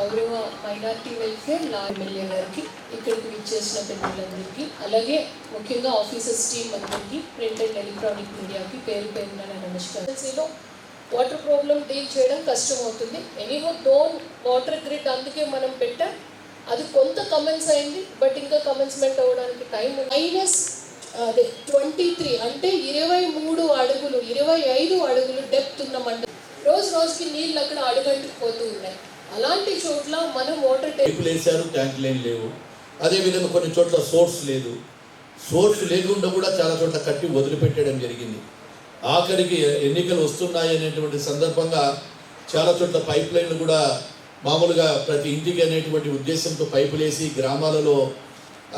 గౌరవ minority welfare లా MLA గారికి, ఇక్కడికి విచ్చేసిన పెద్దలందరికీ, అలాగే ముఖ్యంగా ఆఫీసర్స్ టీమ్ అందరికీ, ప్రింట్ అండ్ ఎలక్ట్రానిక్ మీడియాకి పేరు పేరున నమస్కారం. వాటర్ ప్రాబ్లం డీల్ చేయడం కష్టం అవుతుంది. ఎనీహో డోన్ వాటర్ గ్రిడ్ అందుకే మనం పెట్టాం. అది కొంత కమెన్స్ అయింది, బట్ ఇంకా కమెన్స్మెంట్ అవ్వడానికి టైం -23 అంటే 23 అడుగులు 25 అడుగులు డెప్త్ ఉన్న మండలం. రోజుకి నీళ్ళు అక్కడ అడుగంటుకుపోతూ ఉన్నాయి. అలాంటి చోట్ల మనం వాటర్ ట్యాంకులు వేసారు, ట్యాంకులు ఏం లేవు. అదేవిధంగా కొన్ని చోట్ల సోర్స్ లేదు. సోర్స్ లేకుండా కూడా చాలా చోట్ల కట్టి వదిలిపెట్టడం జరిగింది. ఆఖరికి ఎన్నికలు వస్తున్నాయి అనేటువంటి సందర్భంగా చాలా చోట్ల పైప్ లైన్లు కూడా మామూలుగా ప్రతి ఇంటికి అనేటువంటి ఉద్దేశంతో పైపులు వేసి గ్రామాలలో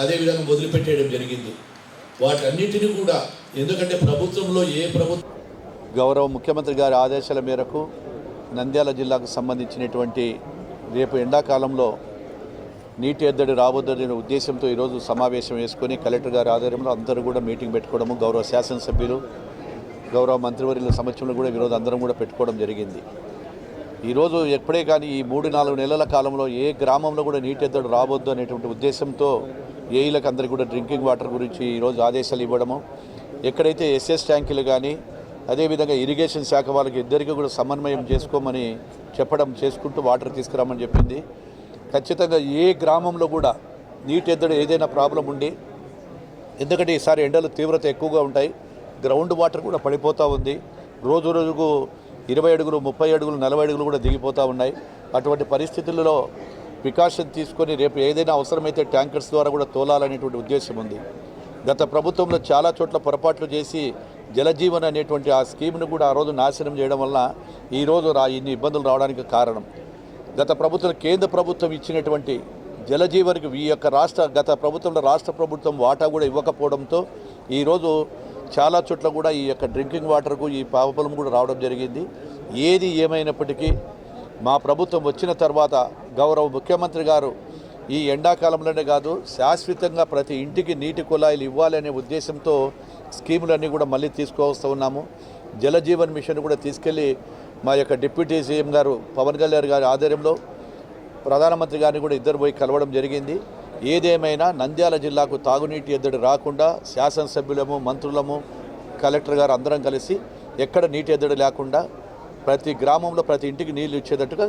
అదేవిధంగా వదిలిపెట్టేయడం జరిగింది. వాటన్నిటిని కూడా ఎందుకంటే ప్రభుత్వంలో గౌరవ ముఖ్యమంత్రి గారి ఆదేశాల మేరకు నంద్యాల జిల్లాకు సంబంధించినటువంటి రేపు ఎండాకాలంలో నీటి ఎద్దడి రాబోద్దనే ఉద్దేశంతో ఈరోజు సమావేశం వేసుకొని కలెక్టర్ గారి ఆధ్వర్యంలో అందరూ కూడా మీటింగ్ పెట్టుకోవడము, గౌరవ శాసనసభ్యులు గౌరవ మంత్రివర్యుల సమక్షంలో కూడా ఈరోజు అందరం కూడా పెట్టుకోవడం జరిగింది. ఈరోజు ఎప్పుడే కానీ ఈ 3-4 నెలల కాలంలో ఏ గ్రామంలో కూడా నీటి ఎద్దడి రాబోద్దు అనేటువంటి ఉద్దేశంతో ఏఈలకు అందరికీ కూడా డ్రింకింగ్ వాటర్ గురించి ఈరోజు ఆదేశాలు ఇవ్వడము, ఎక్కడైతే ఎస్ఎస్ ట్యాంకులు కానీ అదేవిధంగా ఇరిగేషన్ శాఖ వాళ్ళకి ఇద్దరికి కూడా సమన్వయం చేసుకోమని చేసుకుంటూ వాటర్ తీసుకురామని చెప్పింది. ఖచ్చితంగా ఏ గ్రామంలో కూడా నీటి ఎద్దడి ఏదైనా ప్రాబ్లం ఉండి, ఎందుకంటే ఈసారి ఎండలు తీవ్రత ఎక్కువగా ఉంటాయి, గ్రౌండ్ వాటర్ కూడా పడిపోతూ ఉంది. రోజుకు 20 అడుగులు 30 అడుగులు 40 అడుగులు కూడా దిగిపోతూ ఉన్నాయి. అటువంటి పరిస్థితుల్లో ప్రికాషన్ తీసుకొని రేపు ఏదైనా అవసరమైతే ట్యాంకర్స్ ద్వారా కూడా తోలాలనేటువంటి ఉద్దేశం ఉంది. గత ప్రభుత్వంలో చాలా చోట్ల పొరపాట్లు చేసి జలజీవన్ అనేటువంటి ఆ స్కీమ్ను కూడా ఆ రోజు నాశనం చేయడం వల్ల ఈరోజు ఇన్ని ఇబ్బందులు రావడానికి కారణం. గత ప్రభుత్వం కేంద్ర ప్రభుత్వం ఇచ్చినటువంటి జలజీవన్కి ఈ యొక్క గత ప్రభుత్వంలో రాష్ట్ర ప్రభుత్వం వాటా కూడా ఇవ్వకపోవడంతో ఈరోజు చాలా చోట్ల కూడా ఈ యొక్క డ్రింకింగ్ వాటర్కు ఈ ప్రాబ్లం కూడా రావడం జరిగింది. ఏది ఏమైనప్పటికీ మా ప్రభుత్వం వచ్చిన తర్వాత గౌరవ ముఖ్యమంత్రి గారు ఈ ఎండాకాలంలోనే కాదు శాశ్వతంగా ప్రతి ఇంటికి నీటి కుళాయిలు ఇవ్వాలనే ఉద్దేశంతో స్కీములన్నీ కూడా మళ్ళీ తీసుకువస్తూ ఉన్నాము. జలజీవన్ మిషన్ కూడా తీసుకెళ్ళి మా యొక్క డిప్యూటీ సీఎం గారు పవన్ కళ్యాణ్ గారి ఆధ్వర్యంలో ప్రధానమంత్రి గారిని కూడా ఇద్దరు పోయి కలవడం జరిగింది. ఏదేమైనా నంద్యాల జిల్లాకు తాగునీటి ఎద్దడి రాకుండా శాసనసభ్యులము, మంత్రులము, కలెక్టర్ గారు అందరం కలిసి ఎక్కడ నీటి ఎద్దడి లేకుండా ప్రతి గ్రామంలో ప్రతి ఇంటికి నీళ్లు ఇచ్చేటట్టుగా